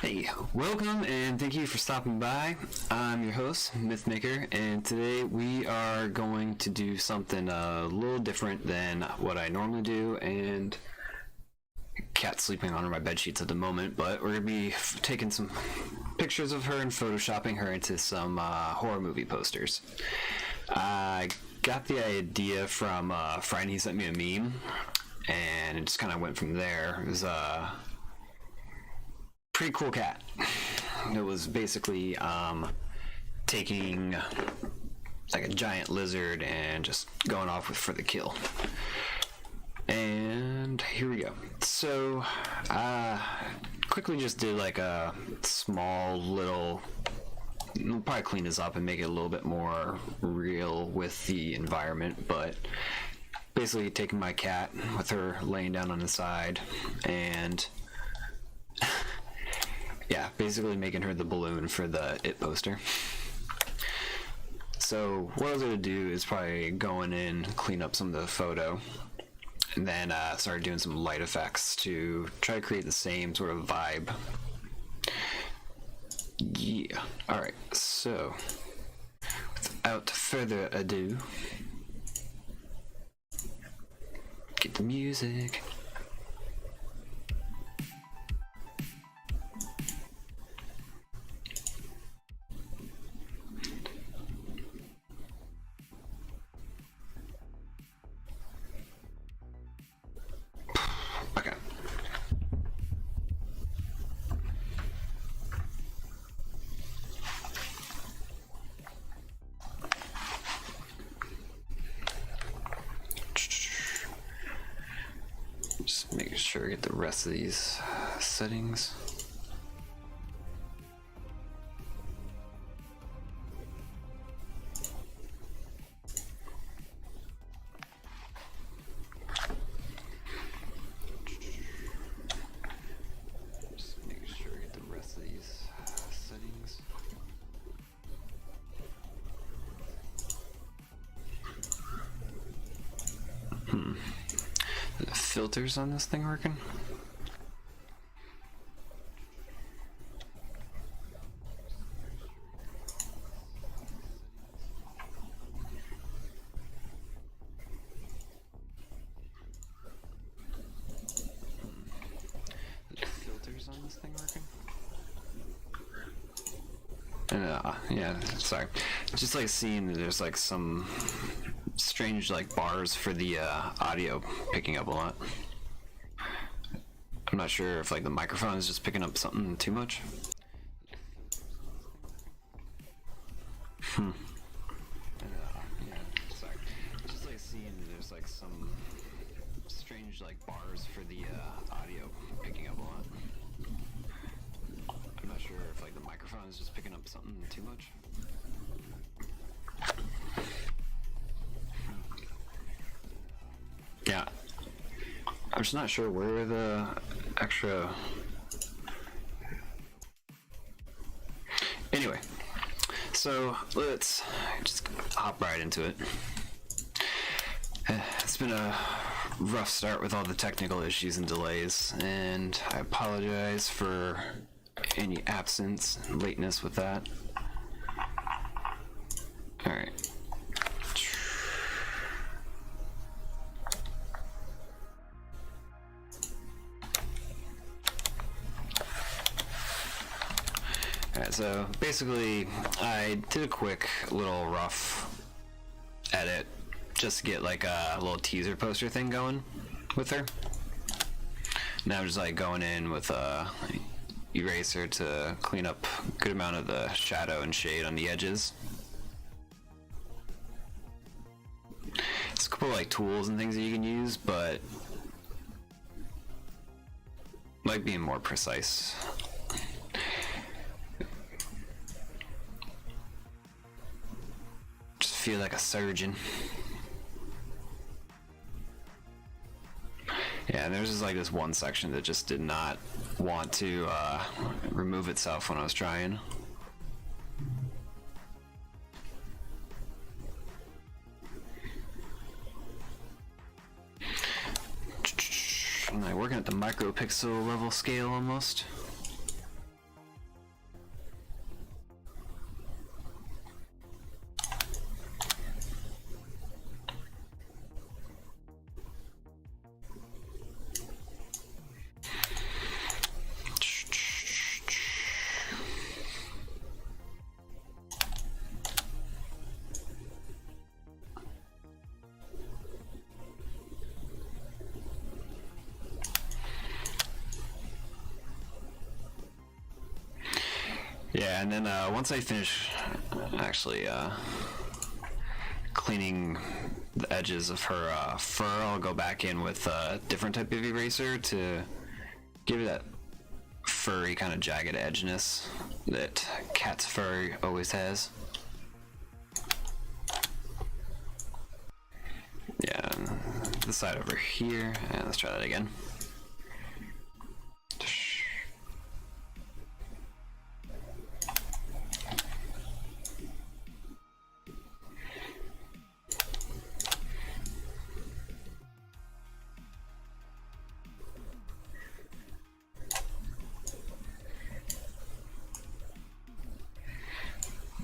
Hey, welcome and thank you for stopping by. I'm your host, Mythmaker, and today we are going to do something a little different than what I normally do, and cat's sleeping on my bed sheets at the moment, but we're going to be taking some pictures of her and photoshopping her into some horror movie posters. I got the idea from a friend. He sent me a meme, and it just kind of went from there. It was pretty cool cat. It was basically taking like a giant lizard and just going off for the kill. And here we go. So quickly just did like a small little, we'll probably clean this up and make it a little bit more real with the environment, but basically taking my cat with her laying down on the side and yeah, basically making her the balloon for the It poster. So what I was going to do is probably go in, clean up some of the photo, and then start doing some light effects to try to create the same sort of vibe. Yeah. Alright, so without further ado, get the music. Okay. Just making sure I get the rest of these settings. The filters on this thing working? Filters on this thing working? Yeah, sorry. Just like seeing that there's like some strange like bars for the audio picking up a lot. I'm not sure if like the microphone is just picking up something too much. Yeah, sorry. Just like seeing that there's like some strange like bars for the audio picking up a lot. I'm not sure if like the microphone is just picking up something too much. Yeah, I'm just not sure where the extra. Anyway, so let's just hop right into it. It's been a rough start with all the technical issues and delays, and I apologize for any absence and lateness with that. All right. Alright, so basically I did a quick little rough edit just to get like a little teaser poster thing going with her. Now I'm just like going in with a eraser to clean up a good amount of the shadow and shade on the edges. There's a couple like tools and things that you can use, but like being more precise. Just feel like a surgeon. Yeah, and there's just like this one section that just did not want to remove itself when I was trying. I'm like working at the micropixel level scale almost. Yeah, and then once I finish actually cleaning the edges of her fur, I'll go back in with a different type of eraser to give it that furry kind of jagged edginess that cat's fur always has. Yeah, this side over here, and let's try that again.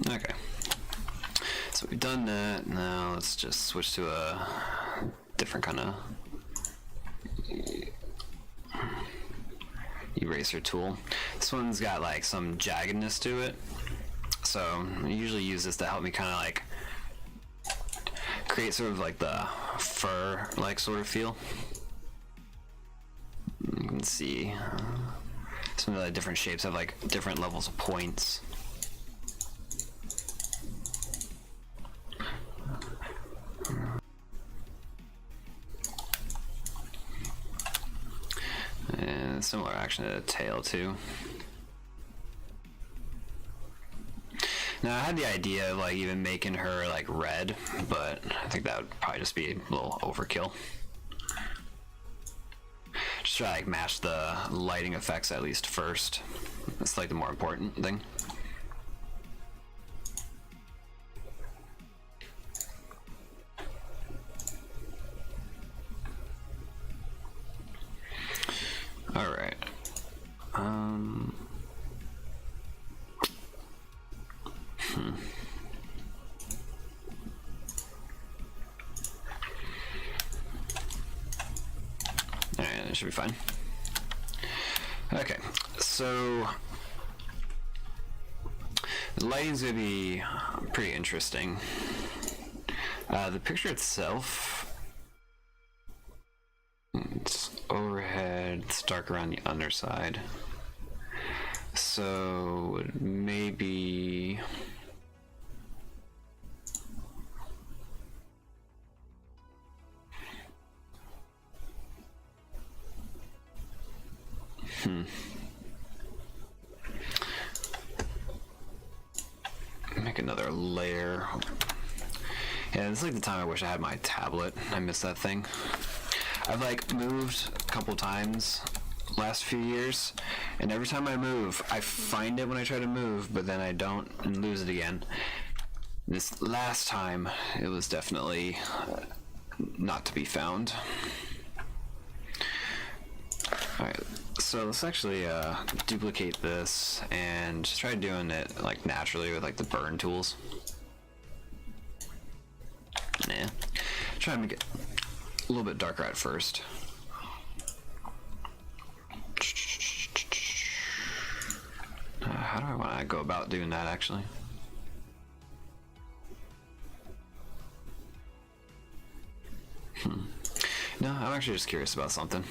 Okay, so we've done that. Now let's just switch to a different kind of eraser tool. This one's got like some jaggedness to it, so I usually use this to help me kind of like create sort of like the fur like sort of feel. You can see some of the different shapes have like different levels of points. And similar action to the tail too. Now I had the idea of like even making her like red, but I think that would probably just be a little overkill. Just try to like match the lighting effects at least first. That's like the more important thing. All right. All right, that should be fine. Okay, so the lighting's gonna be pretty interesting. The picture itself, it's overhead, it's dark around the underside. So maybe make another layer. Yeah, it's like the time I wish I had my tablet. I miss that thing. I've like moved a couple times last few years, and every time I move, I find it when I try to move, but then I don't and lose it again. This last time, it was definitely not to be found. Alright, so let's actually duplicate this and just try doing it like naturally with like the burn tools. Nah. Try to make it a little bit darker at first. How do I want to go about doing that actually? No, I'm actually just curious about something.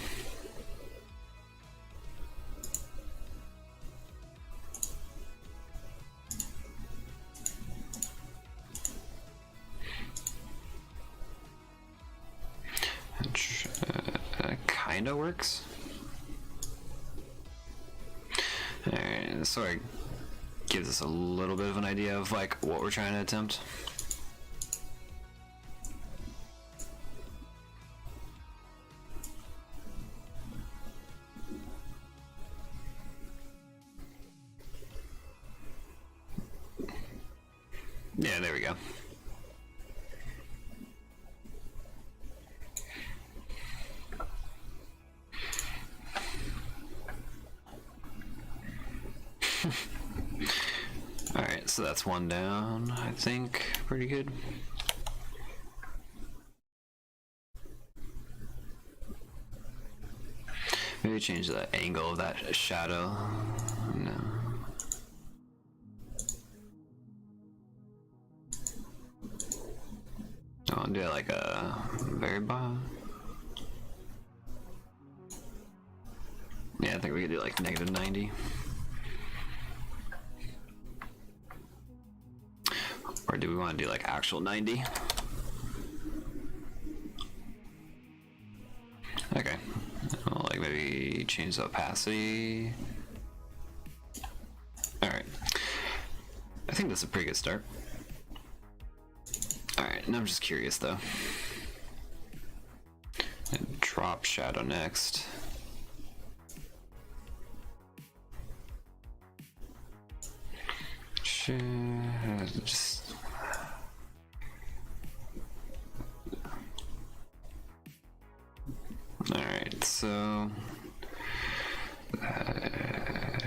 Kinda works. Alright, this sort of gives us a little bit of an idea of like what we're trying to attempt. Yeah, there we go. Alright, so that's one down, I think. Pretty good. Maybe change the angle of that shadow. No. I'll do it like a very bottom. Yeah, I think we could do like -90. Or do we want to do like actual 90? Okay. I'll like maybe change the opacity. Alright. I think that's a pretty good start. Alright, now I'm just curious though. And drop shadow next. Just alright, so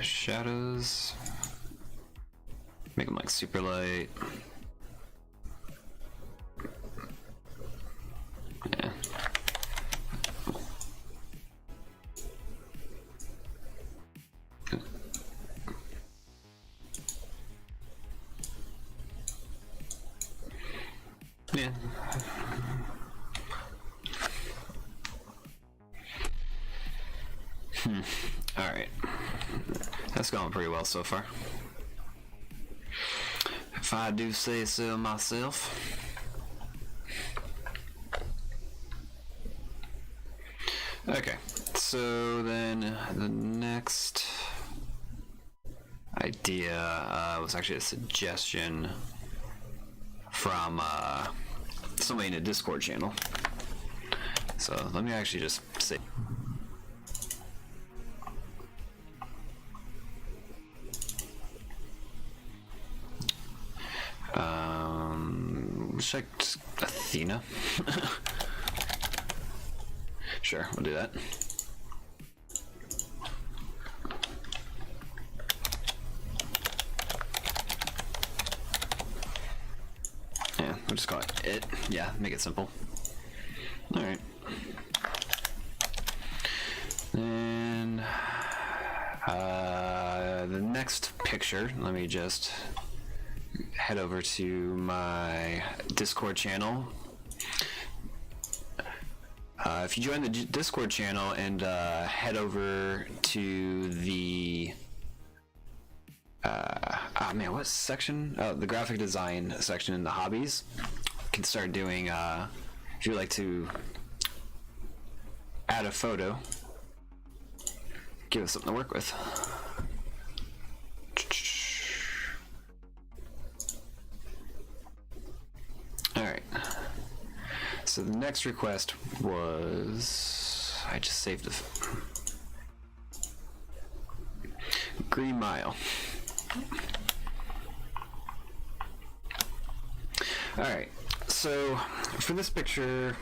shadows, make them like super light. Yeah. Yeah. Alright. That's going pretty well so far. If I do say so myself. Okay, so then the next idea was actually a suggestion from somebody in a Discord channel. So let me actually just say. Check Athena. Sure, we'll do that. Yeah, we'll just call it. Yeah, make it simple. Alright. And the next picture, let me just head over to my Discord channel. If you join the Discord channel and head over to the what section? Oh, the graphic design section in the hobbies. You can start doing if you would like to add a photo, give us something to work with. Alright, so the next request was, I just saved the Green Mile. Alright, so for this picture,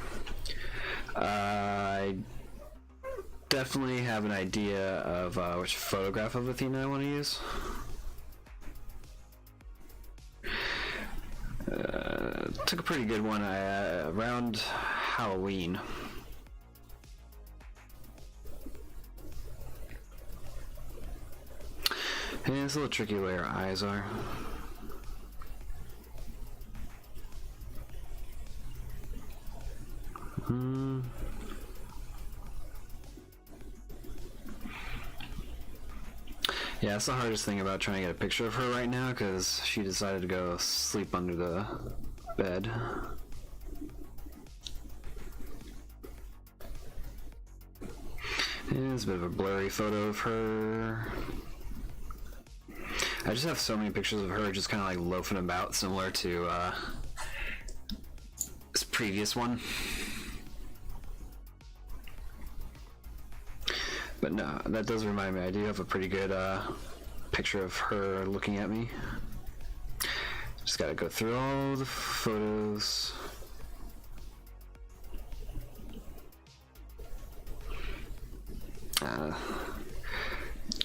I definitely have an idea of which photograph of Athena I want to use. Took a pretty good one around Halloween. And it's a little tricky where her eyes are. Yeah, that's the hardest thing about trying to get a picture of her right now, because she decided to go sleep under the bed. And it's a bit of a blurry photo of her. I just have so many pictures of her just kind of like loafing about, similar to this previous one. But no, that does remind me, I do have a pretty good picture of her looking at me. Just gotta go through all the photos.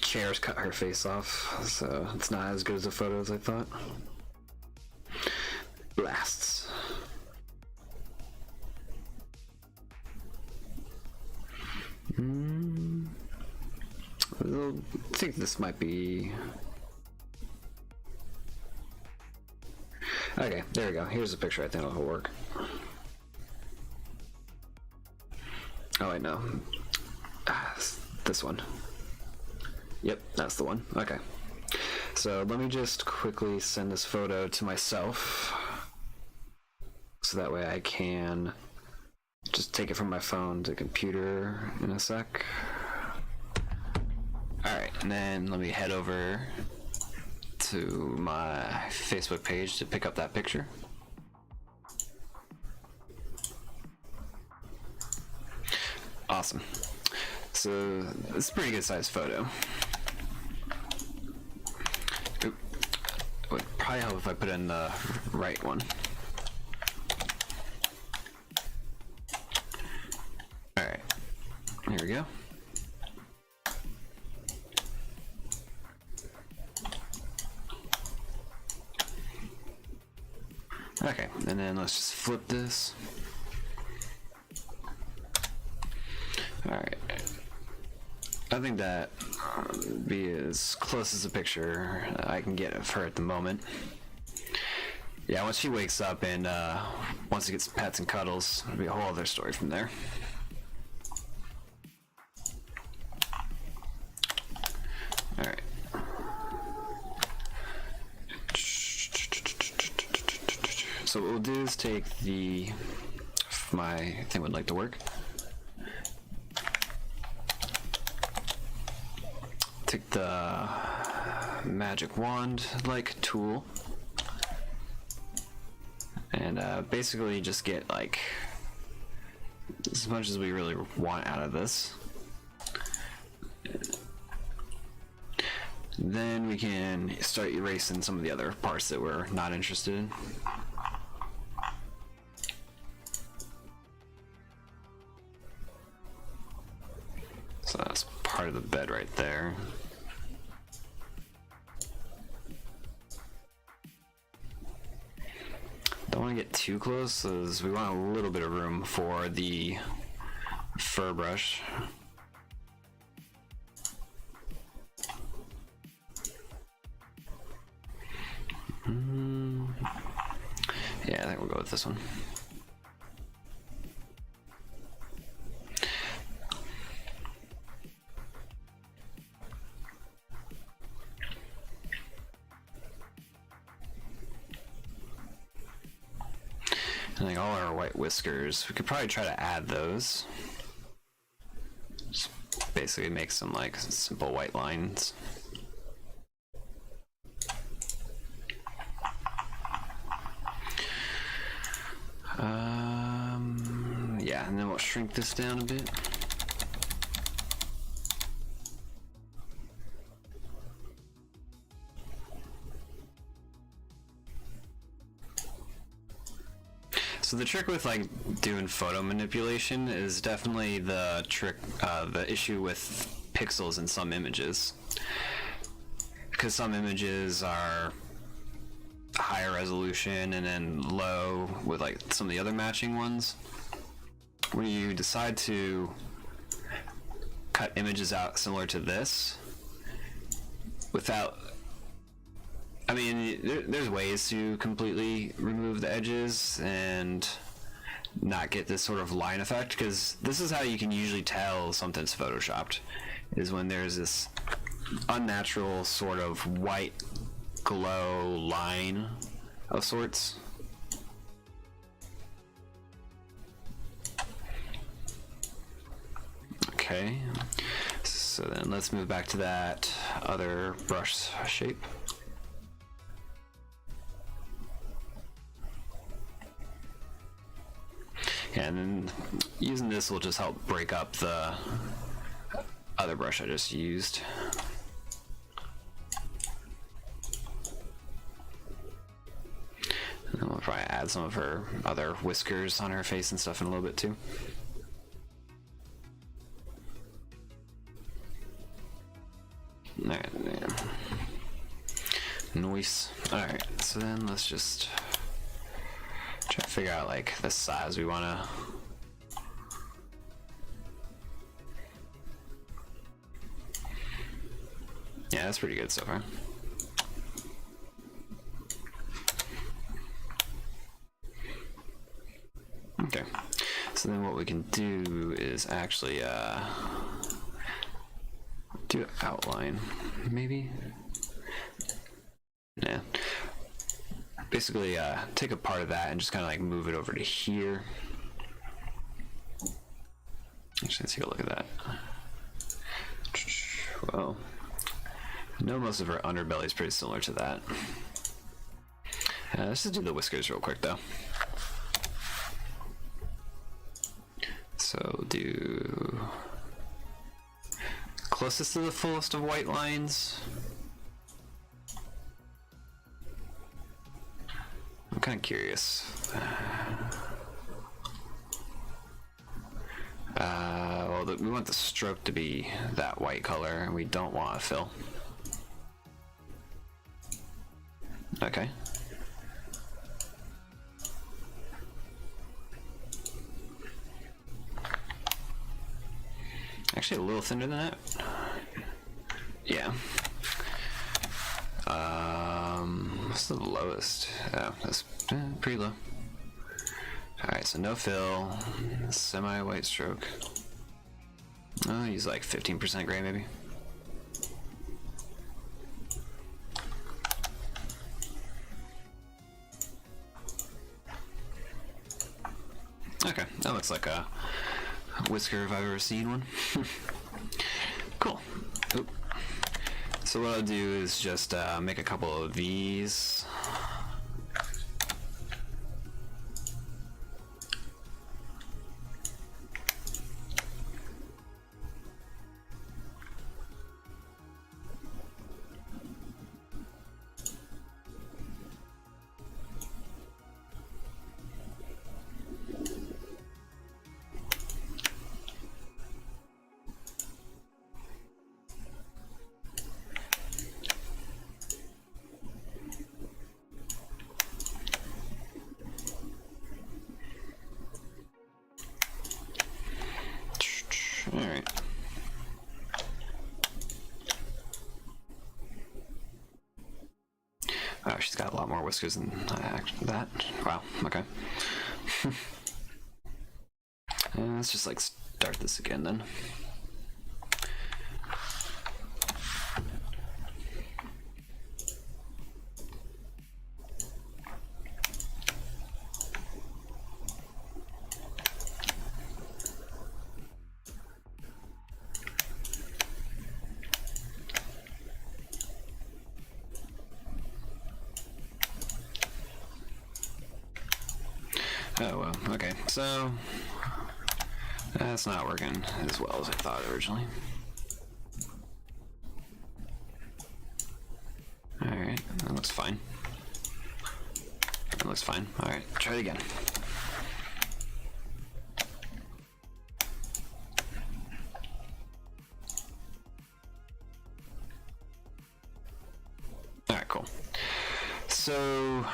Chairs cut her face off, so it's not as good as the photo as I thought. Blasts. I think this might be... Okay, there we go. Here's a picture I think will work. Oh wait, no. This one. Yep, that's the one. Okay. So let me just quickly send this photo to myself. so that way I can just take it from my phone to computer in a sec. Alright, and then let me head over to my Facebook page to pick up that picture. Awesome. So this is a pretty good sized photo. Oop. It would probably help if I put in the right one. Alright, here we go. Okay, and then let's just flip this. Alright. I think that be as close as a picture I can get of her at the moment. Yeah, once she wakes up and once it gets pets and cuddles, it'll be a whole other story from there. Alright. So what we'll do is take my thing would like to work. Take the magic wand like tool and basically just get like as much as we really want out of this. Then we can start erasing some of the other parts that we're not interested in. So that's part of the bed right there. Don't want to get too close, as we want a little bit of room for the fur brush. Yeah, I think we'll go with this one. I think all our white whiskers, we could probably try to add those. Just basically make some like simple white lines. Yeah, and then we'll shrink this down a bit. So the trick with like doing photo manipulation is definitely the issue with pixels in some images, because some images are higher resolution and then low with like some of the other matching ones. When you decide to cut images out similar to this without, I mean, there's ways to completely remove the edges and not get this sort of line effect, because this is how you can usually tell something's photoshopped, is when there's this unnatural sort of white glow line of sorts. Okay, so then let's move back to that other brush shape. And then using this will just help break up the other brush I just used. And then we'll probably add some of her other whiskers on her face and stuff in a little bit too. Alright, yeah. Nice. Alright, so then let's just try to figure out like the size we want to. Yeah, that's pretty good so far. Okay, so then what we can do is actually do an outline, maybe. Yeah. basically take a part of that and just kind of like move it over to here. Actually, let's take a look at that. Well, I know most of her underbelly is pretty similar to that. Let's just do the whiskers real quick, though. So do closest to the fullest of white lines. I'm kind of curious. Well, we want the stroke to be that white color, and we don't want a fill. Okay. Actually, a little thinner than that. Yeah. What's the lowest? Oh, that's pretty low. Alright, so no fill, semi-white stroke. I'll use like 15% gray maybe. Okay, that looks like a whisker if I've ever seen one. Cool. Oop. So what I'll do is just make a couple of these. Alright. Oh, she's got a lot more whiskers than that. Wow, okay. And let's just like start this again then. Oh well, okay, so that's not working as well as I thought originally. Alright, that looks fine. That looks fine. Alright, try it again. Alright, cool. So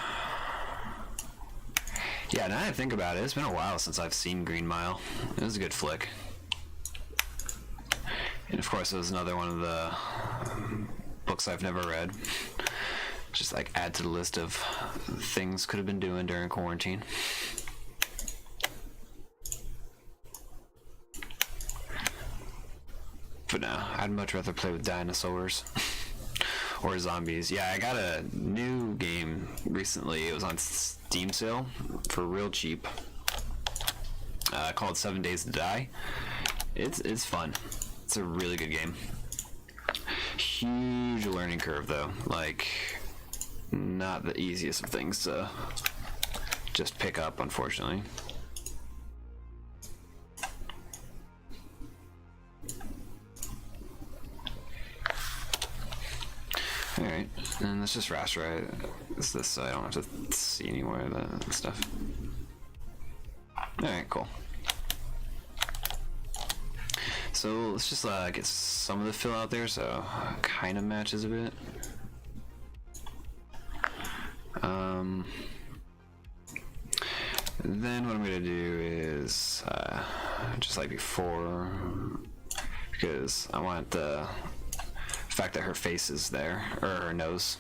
yeah, now that I think about it, it's been a while since I've seen Green Mile. It was a good flick. And of course, it was another one of the books I've never read. Just like add to the list of things could have been doing during quarantine. But no, I'd much rather play with dinosaurs. Or zombies. Yeah, I got a new game recently. It was on Steam sale for real cheap. Called 7 Days to Die. It's fun. It's a really good game. Huge learning curve though. Like, not the easiest of things to just pick up, unfortunately. Alright, and let's just rasterize this so I don't have to see any more of that stuff. Alright, cool. So let's just get some of the fill out there so it kind of matches a bit. Then what I'm going to do is, just like before, because I want the fact that her face is there, or her nose.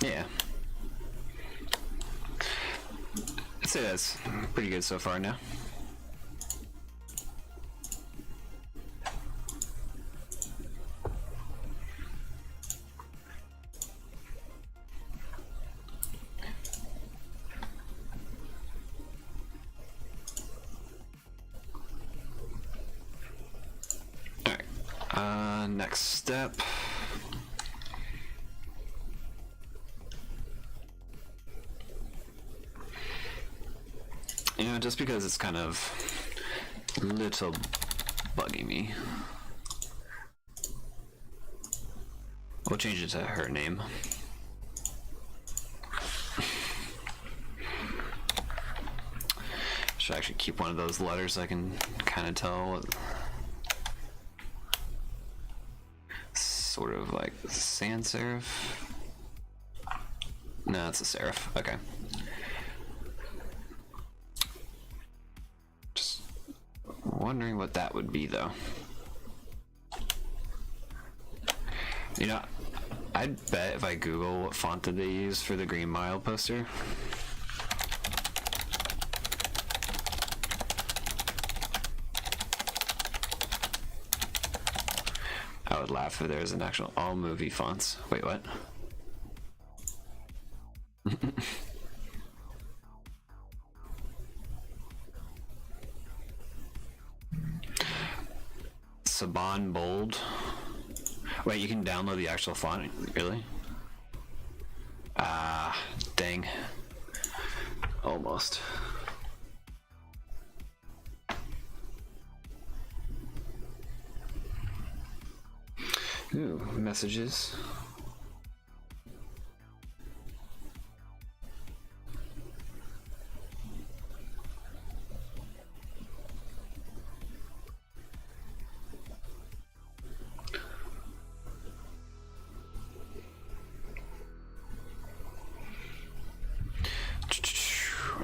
Yeah. say that's pretty good so far now. Alright, next step. You know, just because it's kind of little bugging me, we'll change it to her name. Should actually keep one of those letters so I can kind of tell what sort of like sans serif. No, it's a serif. Okay. Wondering what that would be though. You know, I'd bet if I Google what font did they use for the Green Mile poster, I would laugh if there's an actual all movie fonts. Wait, what? Saban Bold. Wait, you can download the actual font? Really? Ah, dang. Almost. Ooh, messages.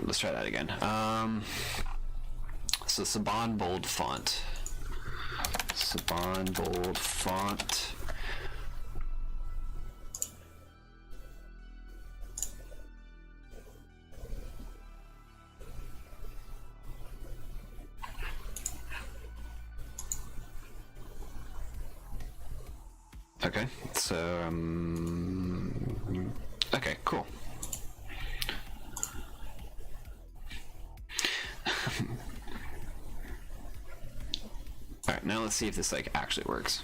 Let's try that again. So Saban Bold font. Saban Bold font. Okay, so okay, cool. All right, now let's see if this like actually works.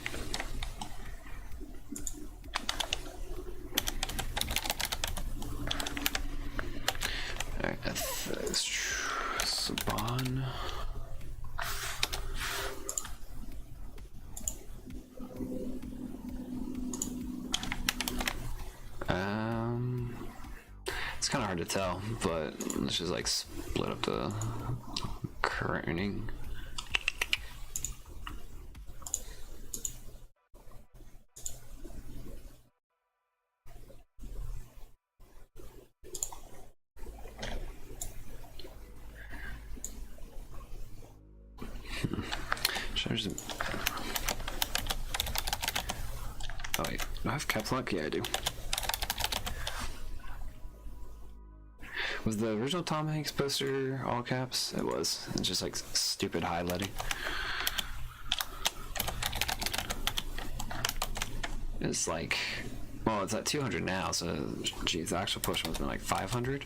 All right, Saban. It's kind of hard to tell, but let's just like split up the kerning. Oh wait, do I have caps lock? Yeah, I do. Was the original Tom Hanks poster all caps? It was. It's just like stupid highlighting. It's like, well, it's at 200 now, so geez, the actual push must have been like 500.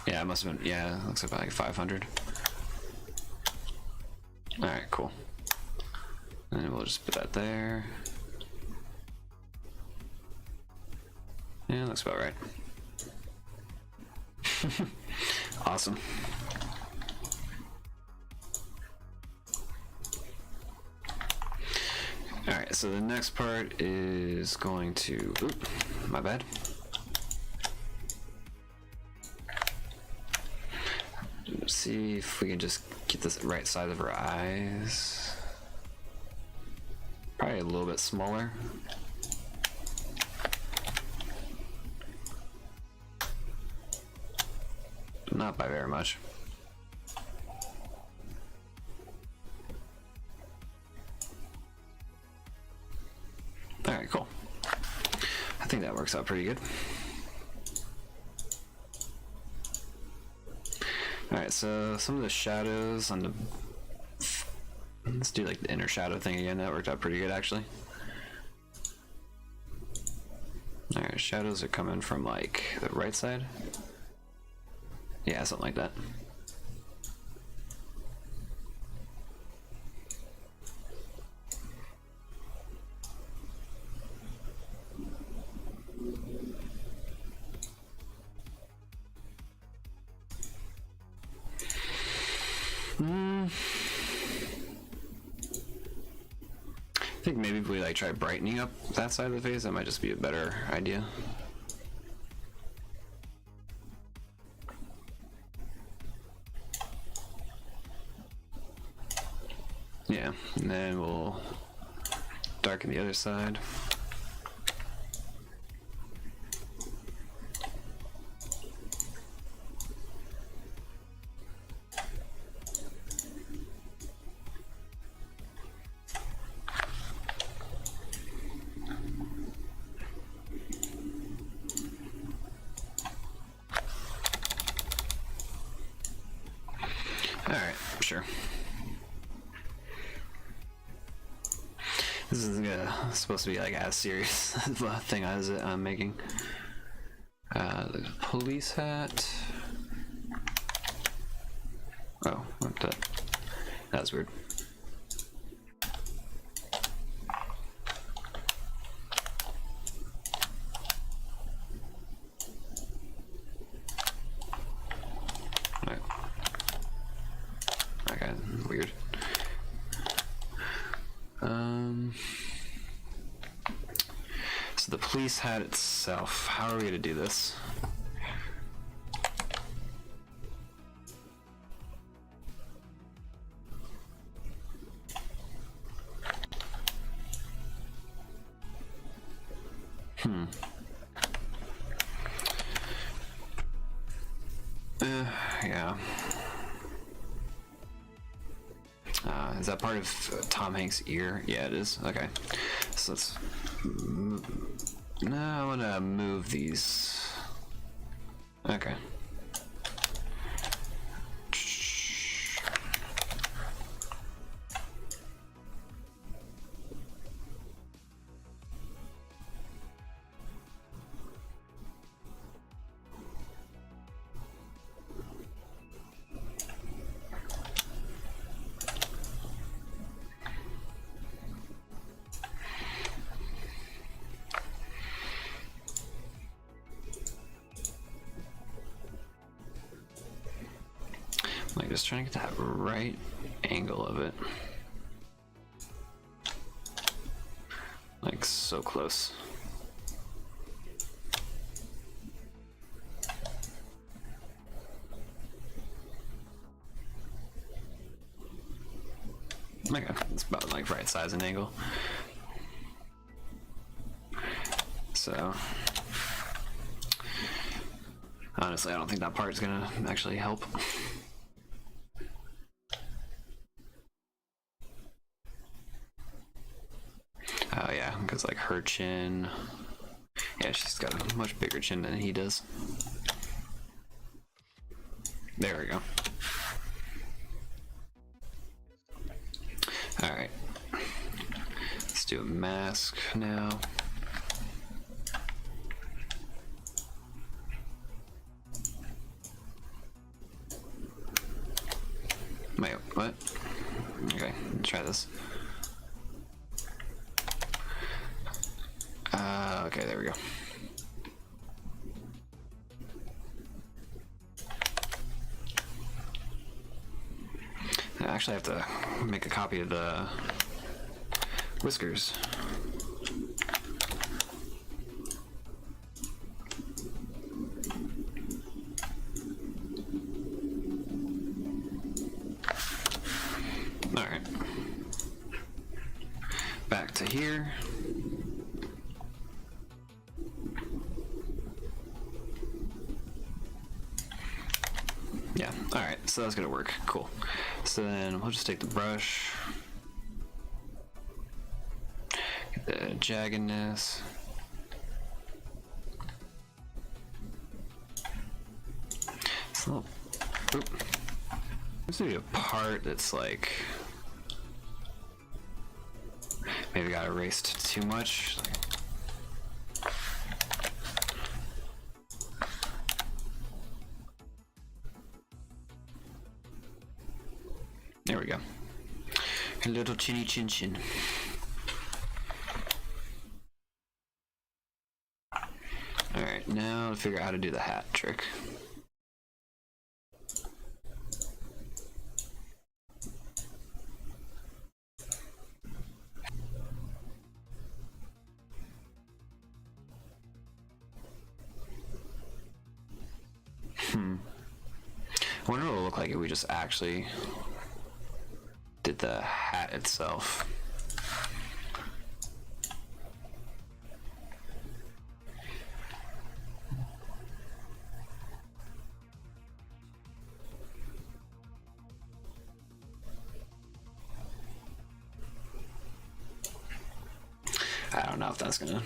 Yeah, it must have been, yeah, it looks about like 500. Alright, cool. And we'll just put that there. Yeah, looks about right. Awesome. Alright, so the next part is going to, oop, my bad. Let's see if we can just get this right side of her eyes. Probably a little bit smaller. Not by very much. Alright, cool. I think that works out pretty good. Alright, so some of the shadows on the... Let's do like the inner shadow thing again. That worked out pretty good actually. Alright, shadows are coming from like the right side. Yeah, something like that. I think maybe if we like try brightening up that side of the face, that might just be a better idea. Yeah, and then we'll darken the other side. Alright, sure. This isn't supposed to be like as serious of a thing as I'm making. The police hat. Oh, what the? That was weird. Right. Okay, weird. So the police hat itself, how are we gonna do this? Yeah. Is that part of Tom Hanks' ear? Yeah, it is. Okay. So let's... No, I want to move these. Okay. Like just trying to get that right angle of it. Like so close. Okay, it's about like right size and angle. So honestly, I don't think that part's gonna actually help. Oh yeah, because like her chin, yeah, she's got a much bigger chin than he does. There we go. All right, let's do a mask now. Wait, what? Okay, let's try this. Okay, there we go. I actually have to make a copy of the whiskers. All right. Back to here. Yeah, alright, so that's gonna work. Cool. So then we'll just take the brush, get the jaggedness. It's a little, oop. There's maybe a part that's like maybe got erased too much. There we go. A little chinny chin chin. Alright, now to figure out how to do the hat trick. I wonder what it would look like if we just actually did the hat itself. I don't know if that's gonna...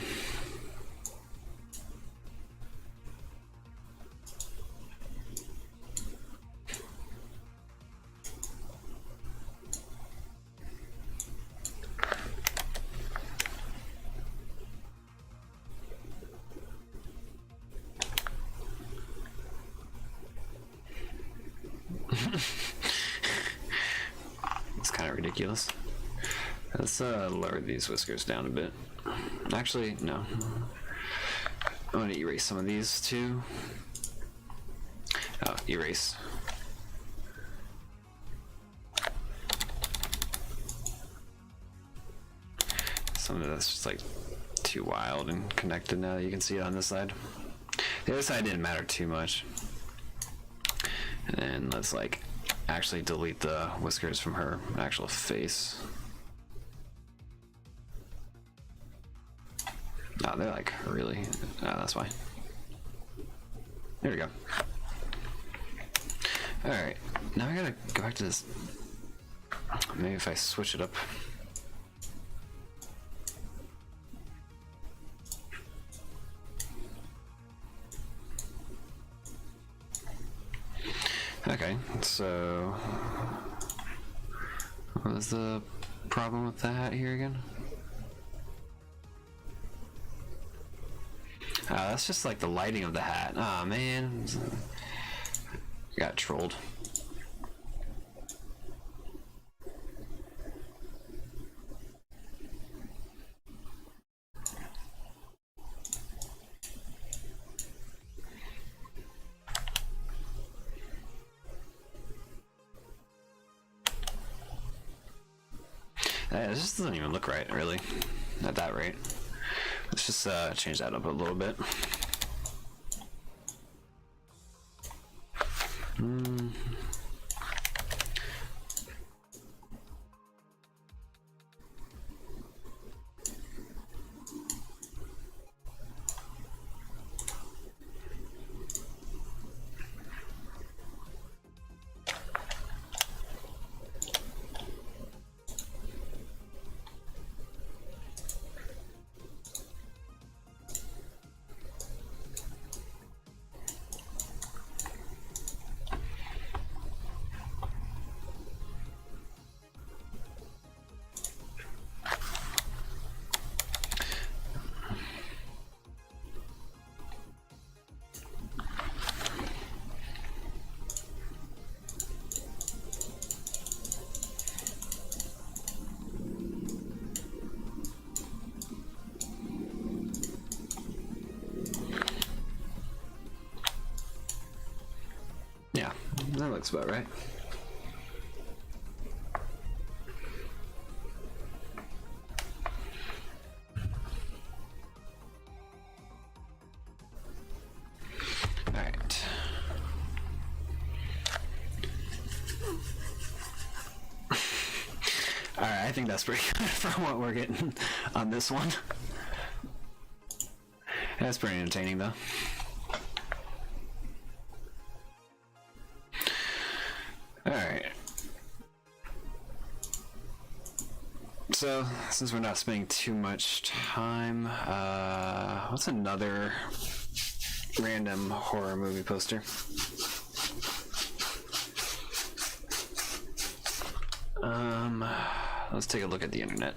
It's kind of ridiculous. Let's lower these whiskers down a bit. Actually, no. I want to erase some of these too. Oh, erase. Some of that's just like too wild and connected now that you can see it on this side. The other side didn't matter too much. And then let's like actually delete the whiskers from her actual face. Oh, they're like really... Oh, that's fine. There we go. Alright, now I gotta go back to this. Maybe if I switch it up. Okay, so... What was the problem with that here again? That's just like the lighting of the hat. Aw, man. Got trolled. This just doesn't even look right, really. At that rate. Let's just change that up a little bit. Yeah, that looks about right. Alright. Alright, I think that's pretty good for what we're getting on this one. That's pretty entertaining though. Alright. So, since we're not spending too much time, what's another random horror movie poster? Um, let's take a look at the internet.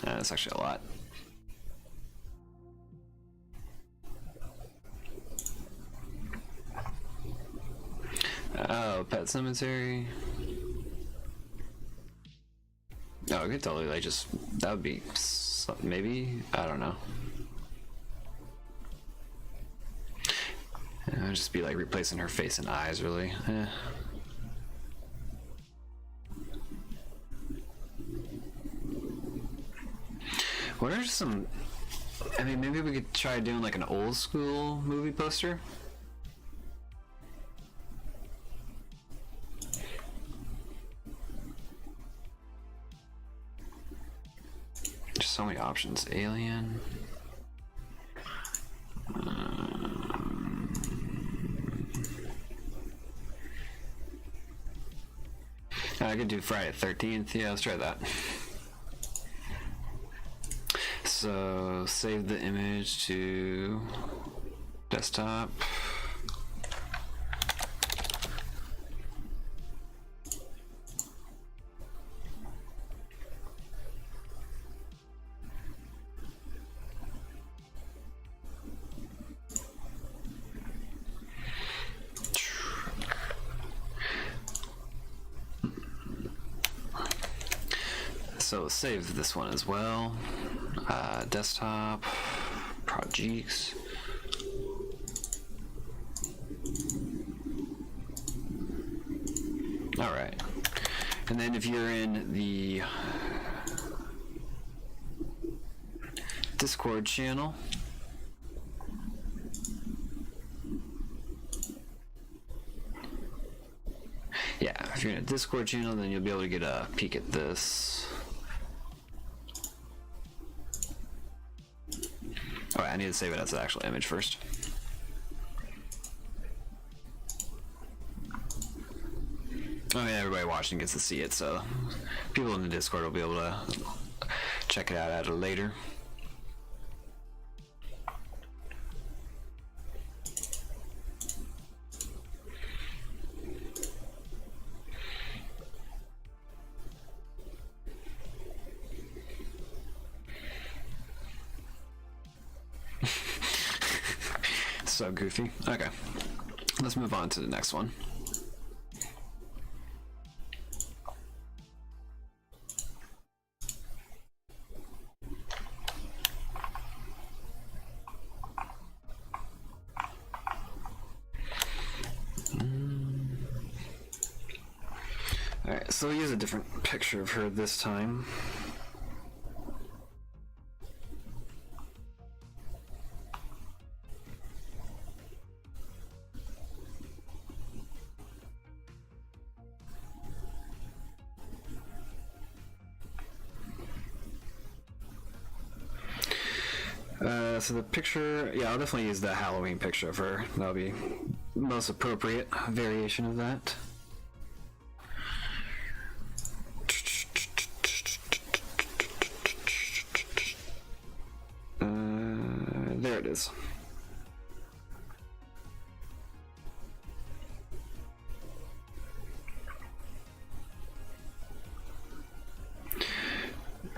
That's actually a lot. Oh, Pet Cemetery. Oh, I could totally like just, that would be maybe, I don't know. It would just be like replacing her face and eyes, really. What are some, I mean, maybe we could try doing like an old school movie poster. Just so many options. Alien. I could do Friday the 13th. Yeah, let's try that. So save the image to desktop. So save this one as well. Desktop, projects. All right. And then if you're in the Discord channel, yeah, if you're in a Discord channel, then you'll be able to get a peek at this. Oh, I need to save it as an actual image first. Oh yeah, everybody watching gets to see it, so people in the Discord will be able to check it out at a later. So goofy. Okay, let's move on to the next one. Alright, so we'll use a different picture of her this time. So the picture, yeah, I'll definitely use the Halloween picture of her. That'll be the most appropriate variation of that. There it is.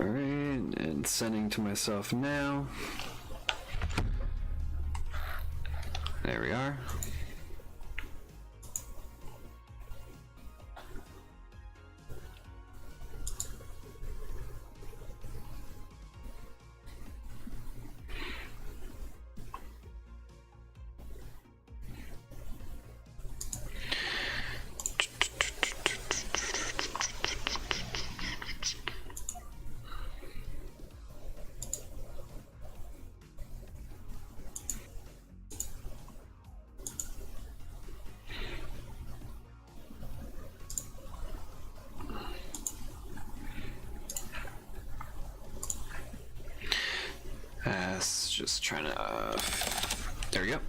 All right, and sending to myself now. There we are. Just trying to, there we go.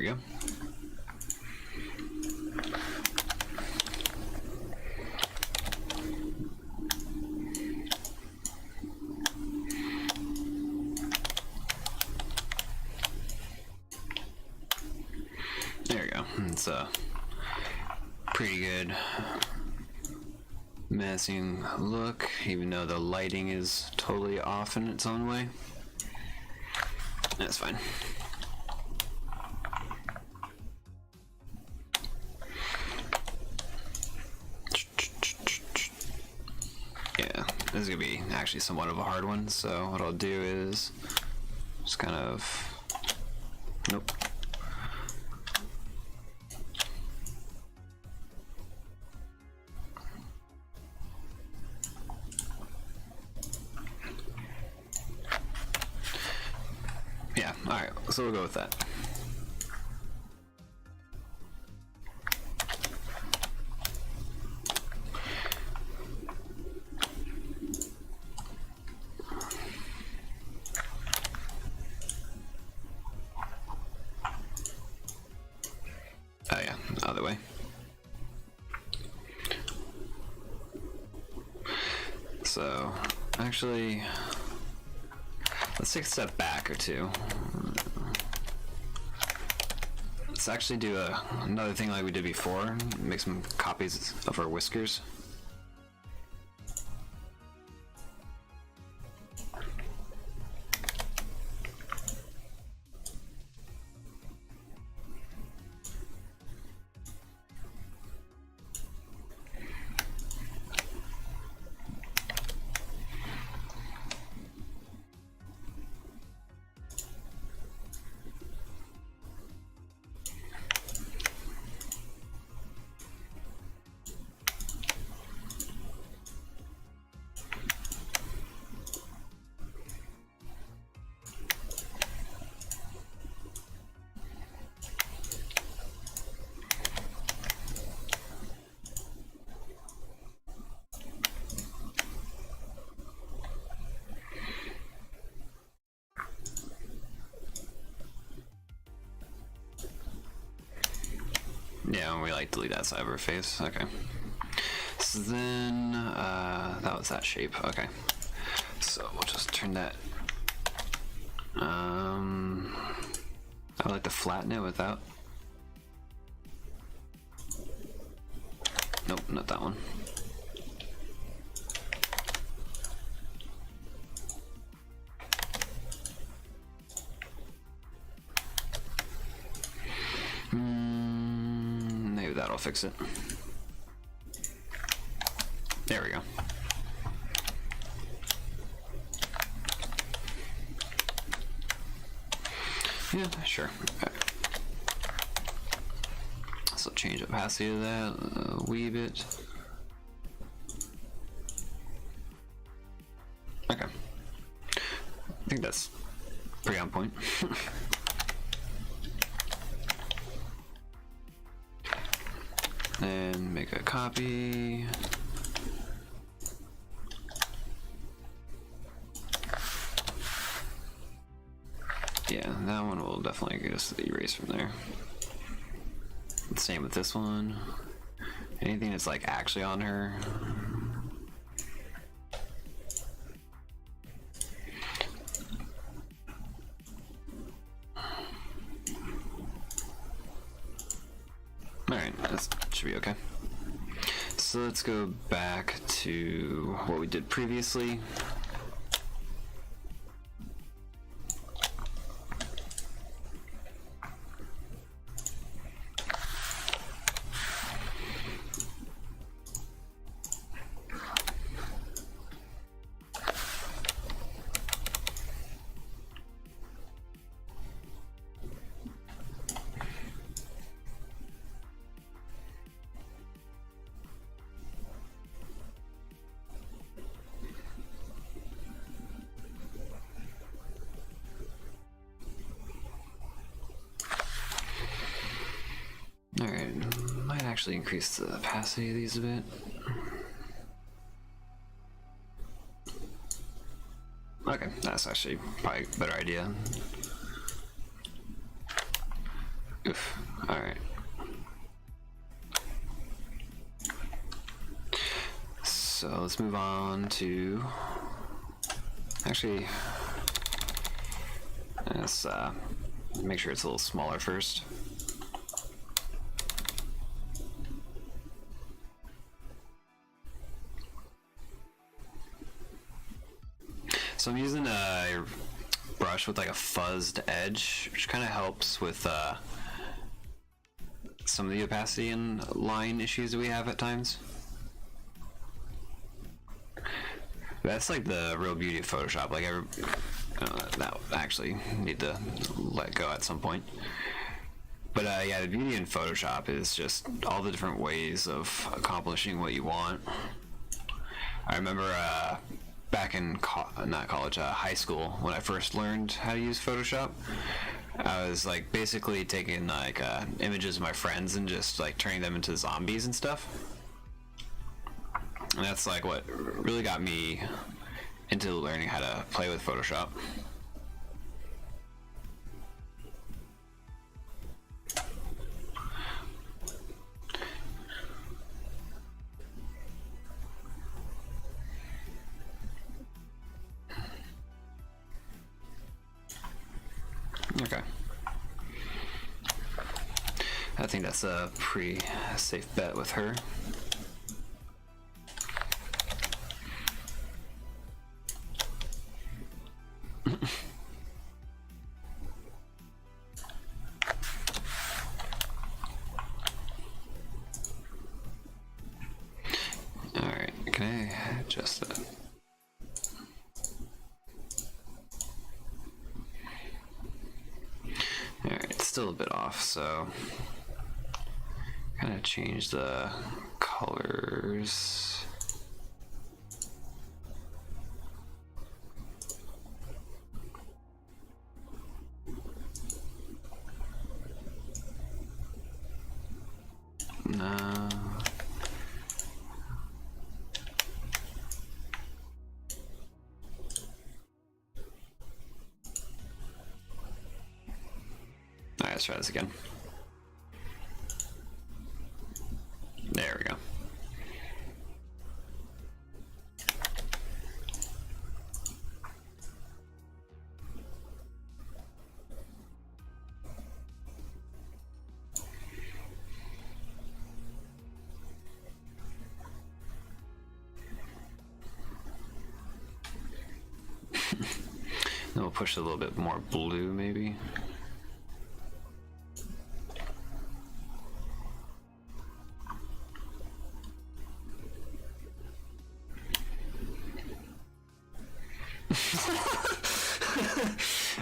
we go. There we go. It's a pretty good menacing look, even though the lighting is totally off in its own way. That's fine. Yeah, this is gonna be actually somewhat of a hard one, so what I'll do is just kind of, nope. Yeah, alright, so we'll go with that. Oh yeah, other way. So, actually, let's take a step back or two. Let's actually do another thing like we did before, make some copies of our whiskers. Yeah, we like delete that side of our face. Okay. So then, that was that shape. Okay. So we'll just turn that. I would like to flatten it without. Nope, not that one. Maybe that'll fix it. There we go. Yeah, sure. Okay. So change the opacity of that a wee bit. Okay. I think that's pretty on point. And make a copy. Yeah, that one will definitely get us the erase from there. Same with this one. Anything that's like actually on her. Alright, that should be okay. So let's go back to what we did previously. Alright, might actually increase the opacity of these a bit. Okay, that's actually probably a better idea. Oof. All right. So let's move on to. Actually, let's make sure it's a little smaller first. So I'm using a brush with like a fuzzed edge, which kind of helps with some of the opacity and line issues that we have at times. That's like the real beauty of Photoshop. Like that actually need to let go at some point. But yeah, the beauty in Photoshop is just all the different ways of accomplishing what you want. I remember back in high school, when I first learned how to use Photoshop, I was like basically taking like images of my friends and just like turning them into zombies and stuff. And that's like what really got me into learning how to play with Photoshop. Okay. I think that's a pretty safe bet with her. Alright, can I adjust that? Alright, it's still a bit off, so kind of change the colors. No. Alright, let's try this again. There we go. Then we'll push a little bit more blue, maybe.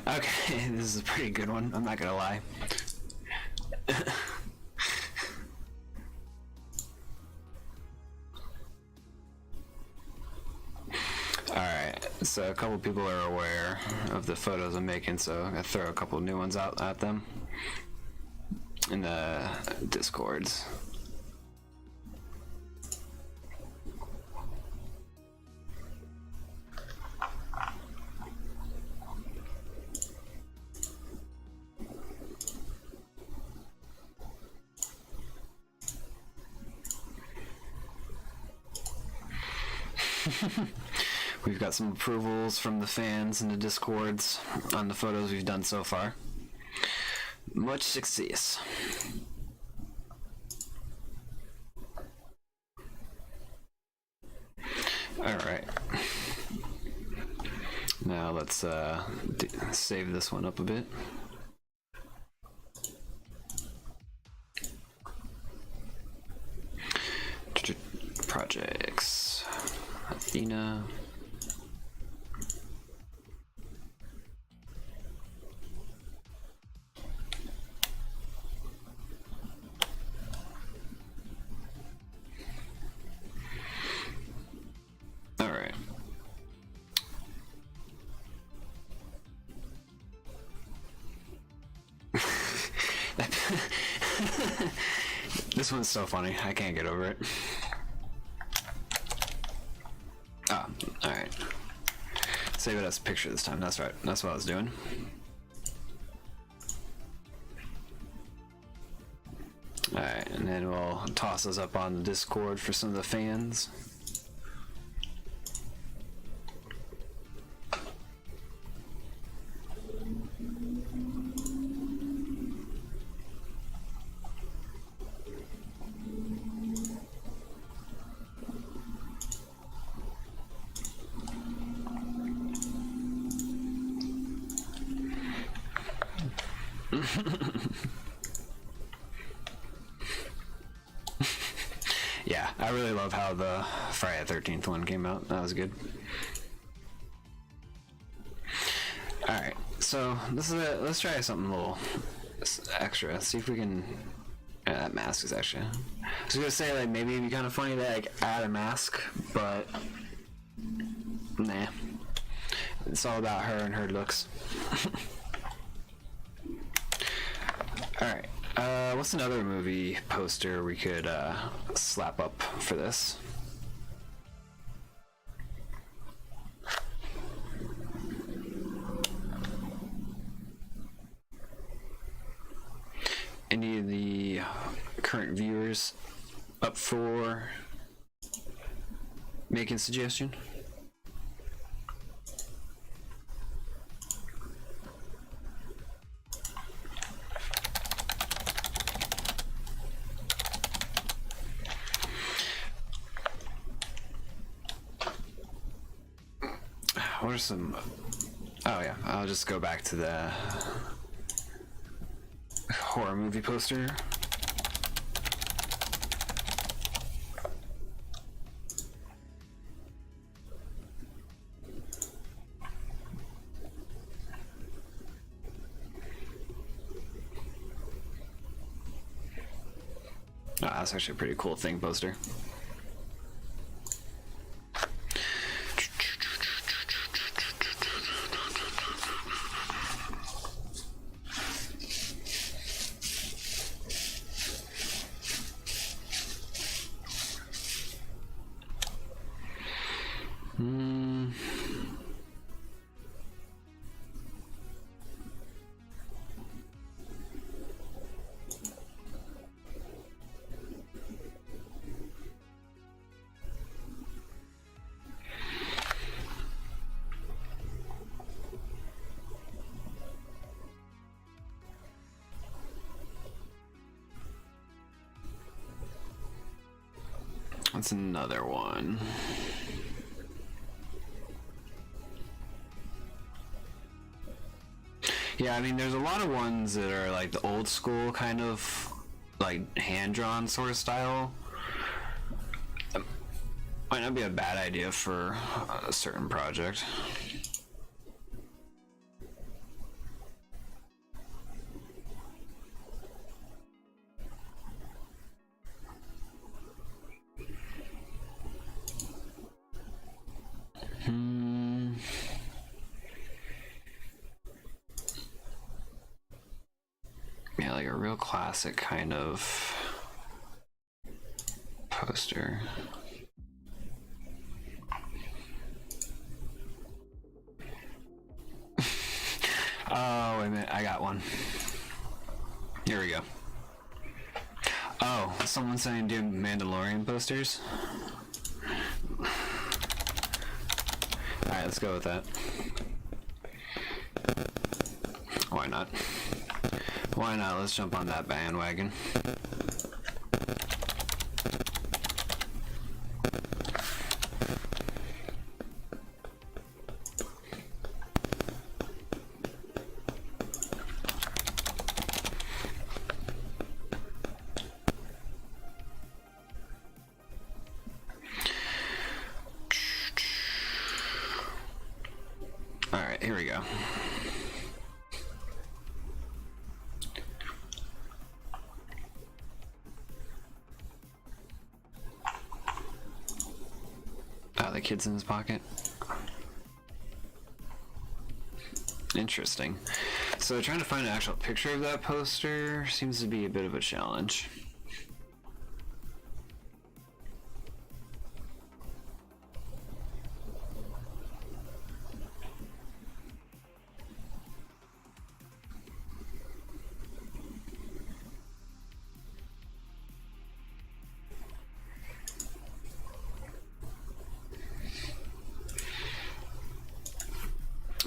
Okay, this is a pretty good one, I'm not gonna lie. Alright, so a couple people are aware of the photos I'm making, so I'm gonna throw a couple new ones out at them in the Discords. We've got some approvals from the fans in the Discords on the photos we've done so far. Much success. Alright. Now let's save this one up a bit. Projects. Athena. All right. This one's so funny. I can't get over it. Oh, alright. Save it as a picture this time. That's right. That's what I was doing. Alright, and then we'll toss those up on the Discord for some of the fans. Yeah, I really love how the Friday the 13th one came out. That was good. Alright, so this is it. Let's try something a little extra. See if we can. Yeah, that mask is actually. I was gonna say, like, maybe it'd be kind of funny to like add a mask, but nah. It's all about her and her looks. Alright. What's another movie poster we could slap up for this? Any of the current viewers up for making a suggestion? What are some... Oh yeah, I'll just go back to the horror movie poster. Oh, that's actually a pretty cool thing poster. That's another one. Yeah, I mean, there's a lot of ones that are like the old school kind of like hand-drawn sort of style. Might not be a bad idea for a certain project. Yeah, like a real classic kind of poster. Oh, wait a minute, I got one. Here we go. Oh, someone's saying do Mandalorian posters? Alright, let's go with that. Why not? Why not? Let's jump on that bandwagon. Alright, here we go. Oh, the kid's in his pocket. Interesting. So trying to find an actual picture of that poster seems to be a bit of a challenge.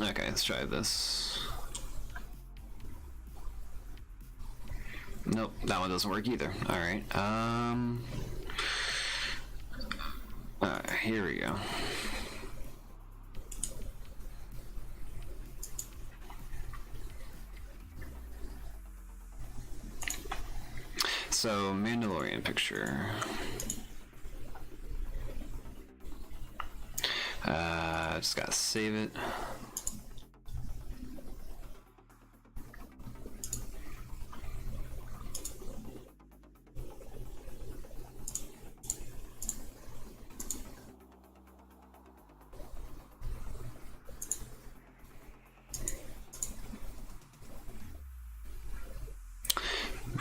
Okay, let's try this. Nope, that one doesn't work either. Alright, here we go. So, Mandalorian picture. Just gotta save it.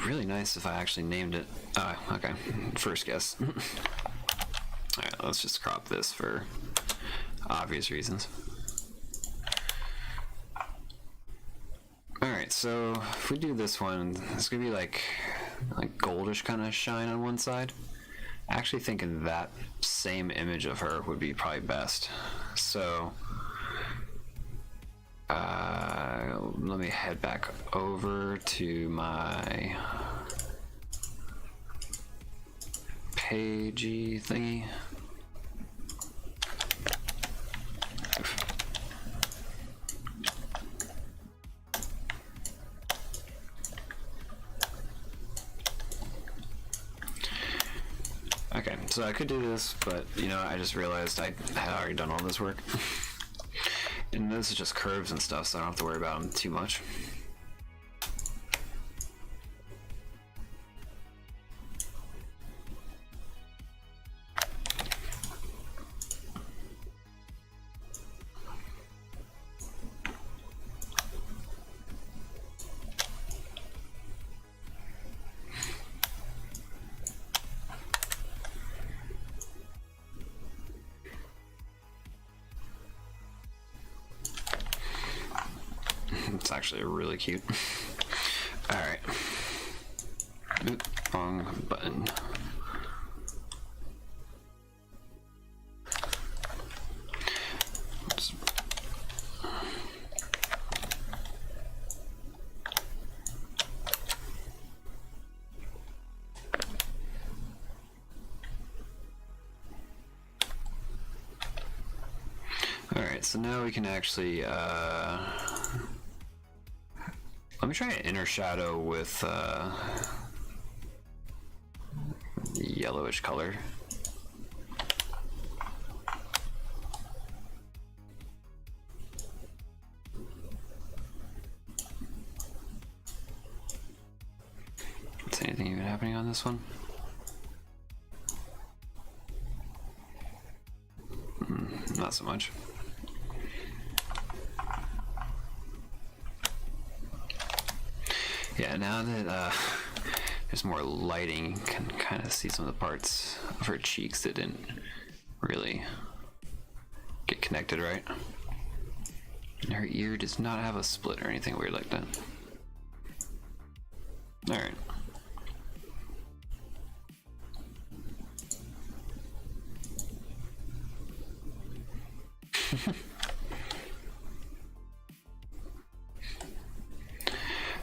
Really nice if I actually named it. Okay. First guess. Alright, let's just crop this for obvious reasons. Alright, so if we do this one, it's gonna be like goldish kind of shine on one side. Actually thinking that same image of her would be probably best. So let me head back over to my pagey thingy. Okay, so I could do this, but you know, I just realized I had already done all this work. And this is just curves and stuff, so I don't have to worry about them too much. It's actually really cute. Alright. Oop, wrong button. Oops. Alright, so now we can actually let me try an inner shadow with yellowish color. Is anything even happening on this one? Not so much. Yeah, now that there's more lighting, you can kind of see some of the parts of her cheeks that didn't really get connected right. And her ear does not have a split or anything weird like that. Alright.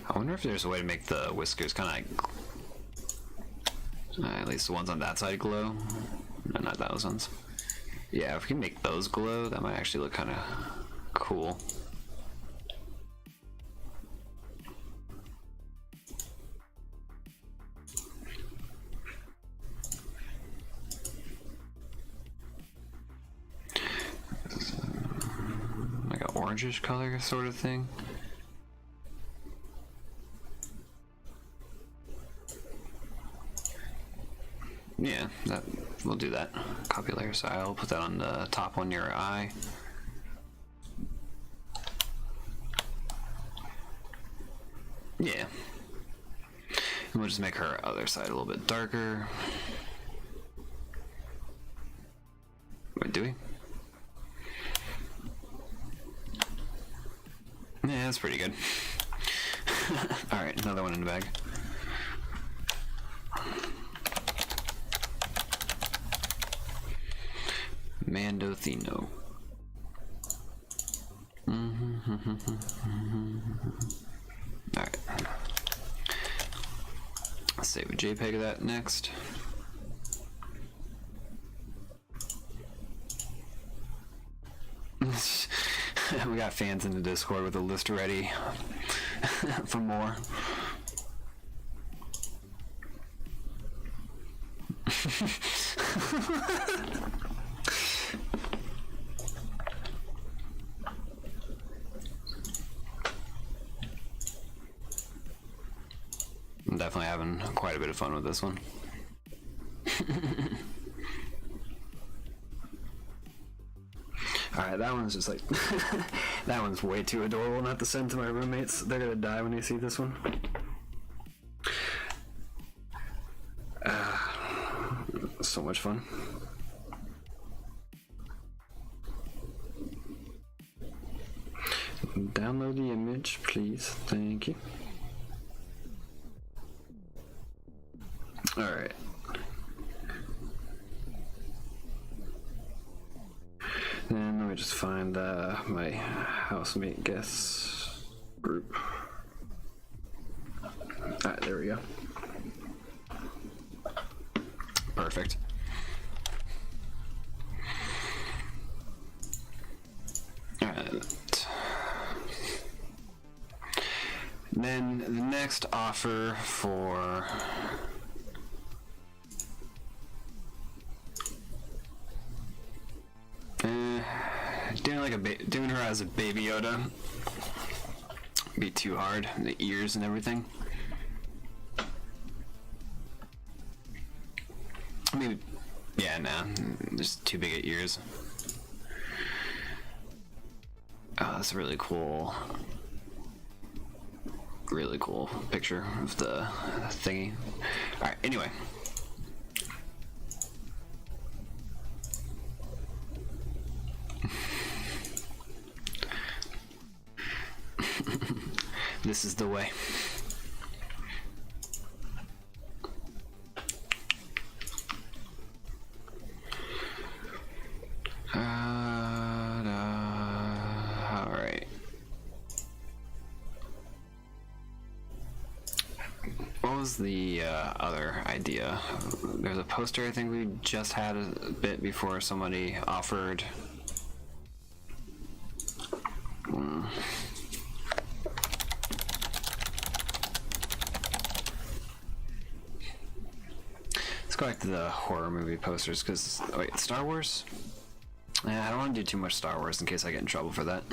I wonder if there's a way to make the whiskers kind of like, at least the ones on that side glow. No, not those ones. Yeah, if we can make those glow, that might actually look kind of cool. Like an orangish color sort of thing. Yeah, that we'll do that. Copy layer, so I'll put that on the top one near her eye. Yeah. And we'll just make her other side a little bit darker. Wait, do we? Yeah, that's pretty good. Alright, another one in the bag. Mando Thino. Alright. Let's save a JPEG of that next. We got fans in the Discord with a list ready for more. I'm definitely having quite a bit of fun with this one. Alright, that one's just like that one's way too adorable not to send to my roommates. They're gonna die when they see this one. So much fun. Download the image, please. Thank you. Alright. Then let me just find my housemate guests group. Alright, there we go. Perfect. Alright. Then the next offer for doing her as a Baby Yoda be too hard, the ears and everything. Maybe, yeah, nah, just too big of ears. Oh, that's a really cool picture of the thingy. Alright, anyway. This is the way. Alright. What was the other idea? There's a poster I think we just had a bit before somebody offered. Let's go back to the horror movie posters, because, wait, Star Wars? Yeah, I don't want to do too much Star Wars in case I get in trouble for that.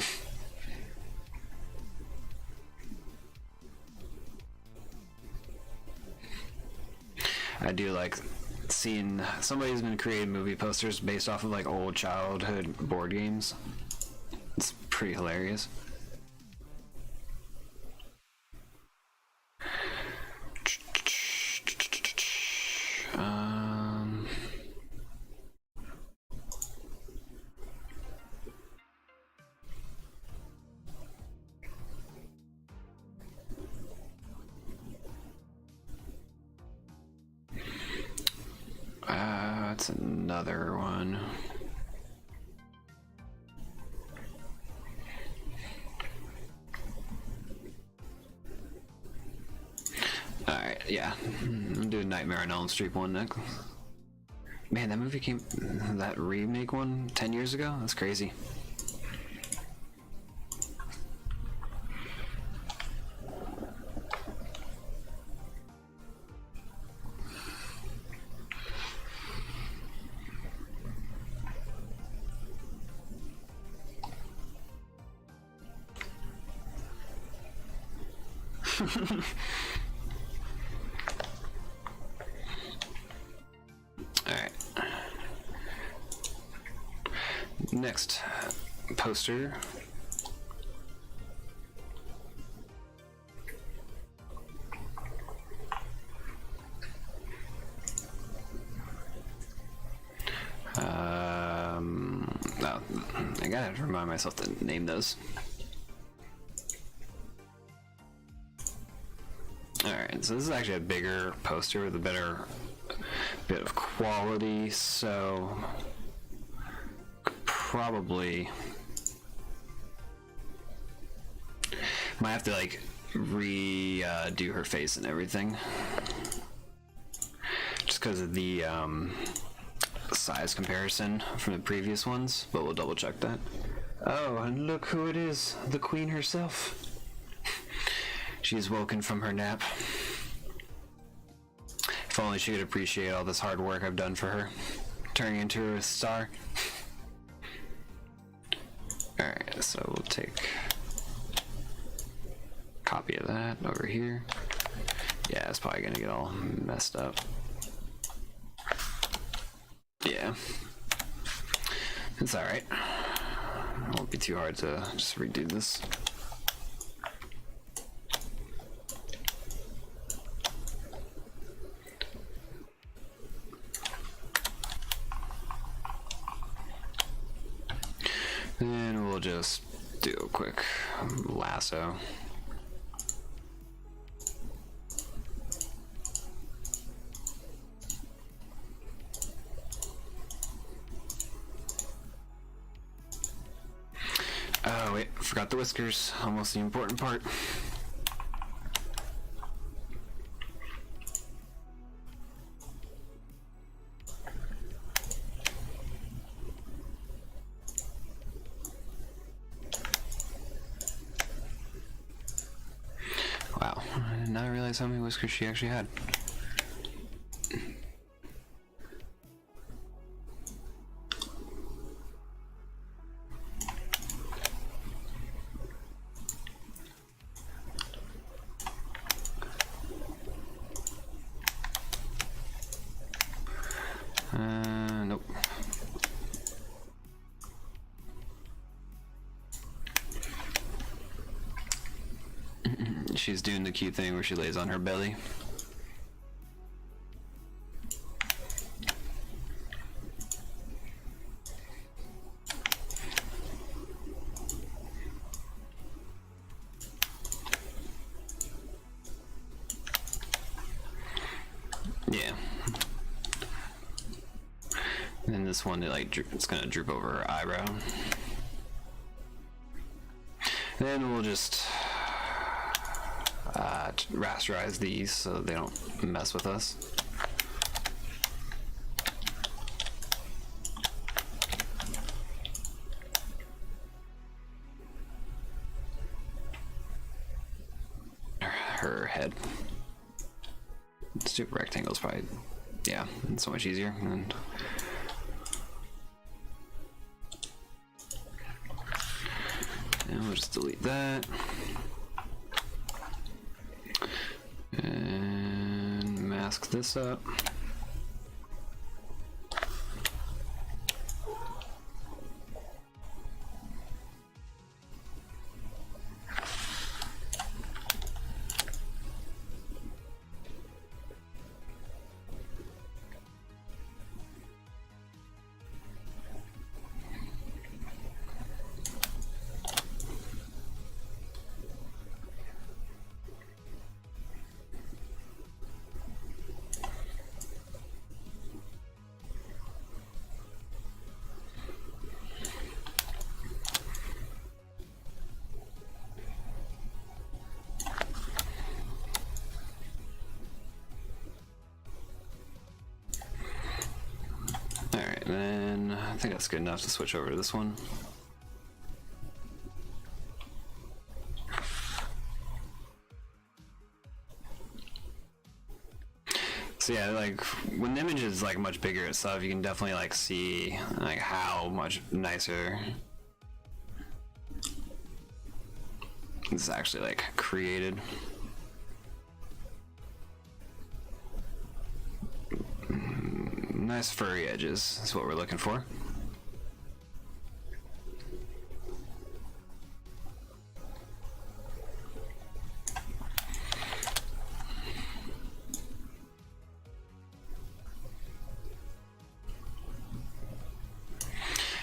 I do like seeing somebody's been creating movie posters based off of like old childhood board games. It's pretty hilarious. That's another one. Alright, yeah. I'm doing Nightmare on Elm Street one next. Man, that movie came, that remake one 10 years ago? That's crazy. Alright. Next poster. Oh, I gotta remind myself to name those. Alright, so this is actually a bigger poster with a better bit of quality, so probably Might have to like redo her face and everything, just because of the size comparison from the previous ones, but we'll double check that. Oh, and look who it is, the queen herself. She's woken from her nap. If only she could appreciate all this hard work I've done for her, turning into her a star. Alright, so we'll take a copy of that over here. Yeah, it's probably gonna get all messed up. Yeah. It's alright. It won't be too hard to just redo this. And we'll just do a quick lasso. Oh wait, forgot the whiskers, almost the important part. Wow, I did not realize how many whiskers she actually had. Nope. She's doing the cute thing where she lays on her belly. Yeah. And then this one, it's gonna droop over her eyebrow. Then we'll just rasterize these so they don't mess with us. Her head. Stupid rectangles probably, yeah, it's so much easier. And we'll just delete that. And mask this up. Alright, then I think that's good enough to switch over to this one. So yeah, like when the image is like much bigger and stuff, you can definitely like see like how much nicer this is actually like created. Nice furry edges is what we're looking for.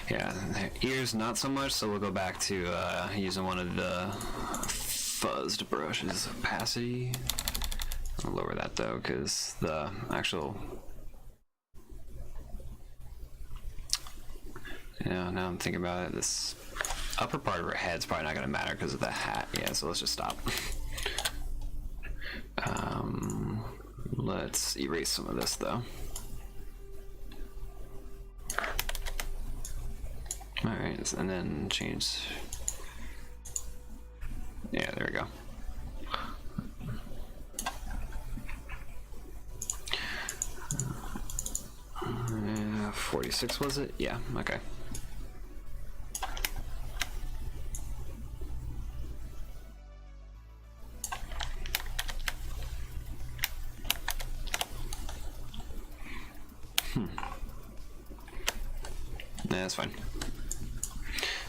Yeah, ears not so much, so we'll go back to using one of the fuzzed brushes. Opacity. I'll lower that though, because the actual, now I'm thinking about it, this upper part of her head's probably not going to matter because of the hat. Yeah, so let's just stop. Let's erase some of this though. Alright, and then change. Yeah, there we go. 46 was it? Yeah, okay. Nah, that's fine.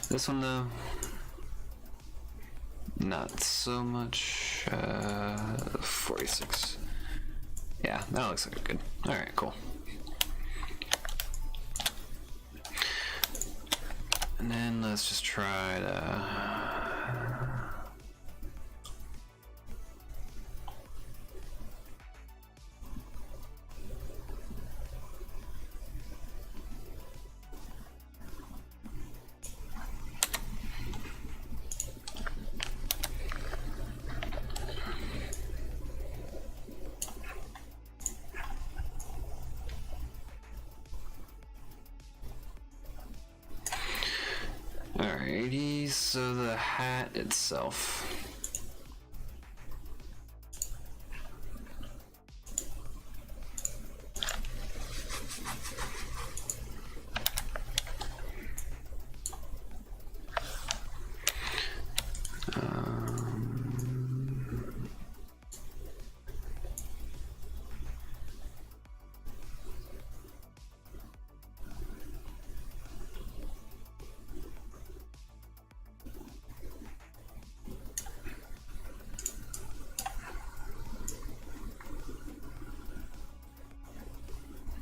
This one though, not so much. 46. Yeah, that looks like good. All right, cool. And then let's just try to. Alrighty, so the hat itself.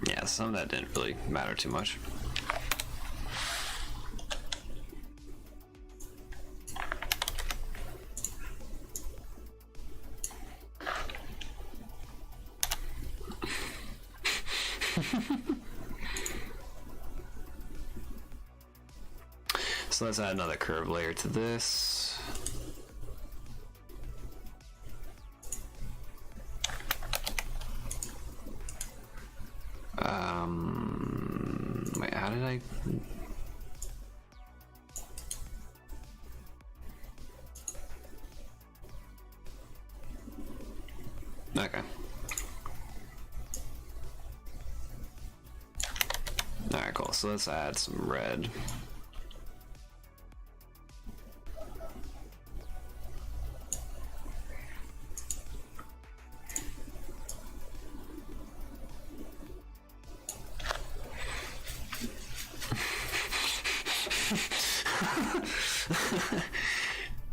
Yeah, some of that didn't really matter too much. So let's add another curve layer to this. Wait, how did I? Okay. Alright, cool. So let's add some red.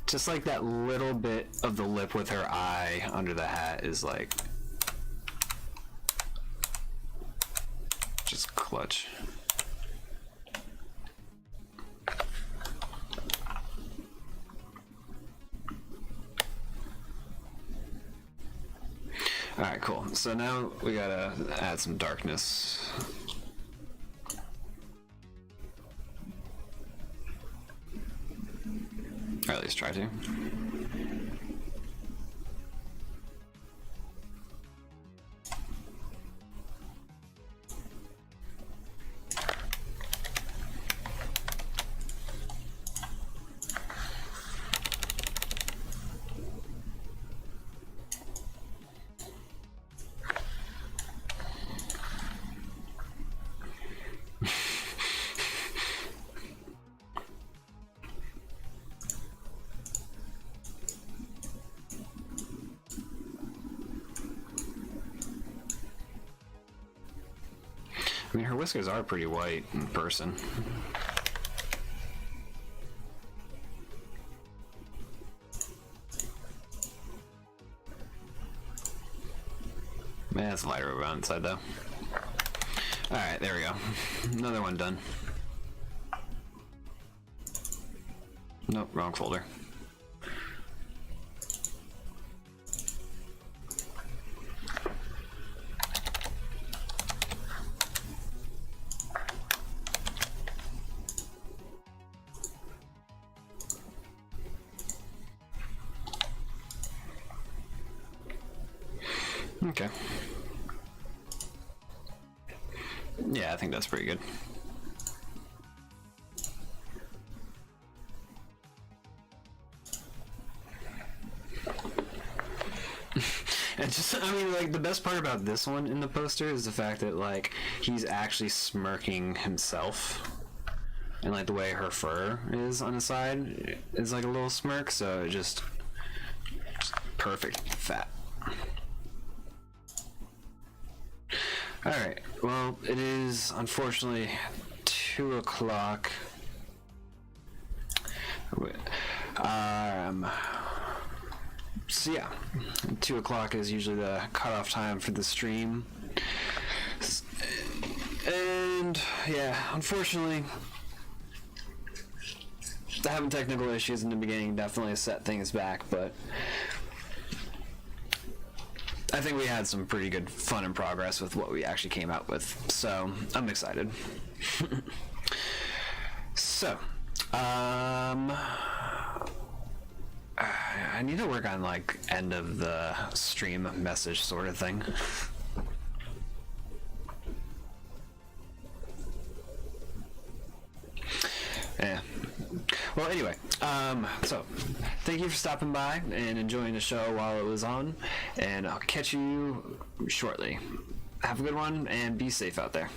Just like that little bit of the lip with her eye under the hat is like just clutch. Alright, cool. So now we gotta add some darkness. Or at least try to. I mean, her whiskers are pretty white in person. Man, it's lighter over on the inside though. Alright, there we go. Another one done. Nope, wrong folder. Okay. Yeah, I think that's pretty good. And just, I mean, like, the best part about this one in the poster is the fact that, like, he's actually smirking himself. And, like, the way her fur is on the side is, like, a little smirk, so it just perfect fat. Alright, well, it is, unfortunately, 2 o'clock. So yeah, 2 o'clock is usually the cutoff time for the stream. And yeah, unfortunately, having technical issues in the beginning definitely set things back, but I think we had some pretty good fun and progress with what we actually came out with, so I'm excited. So, I need to work on, like, end of the stream message sort of thing. Yeah. Well, anyway, so thank you for stopping by and enjoying the show while it was on, and I'll catch you shortly. Have a good one and be safe out there.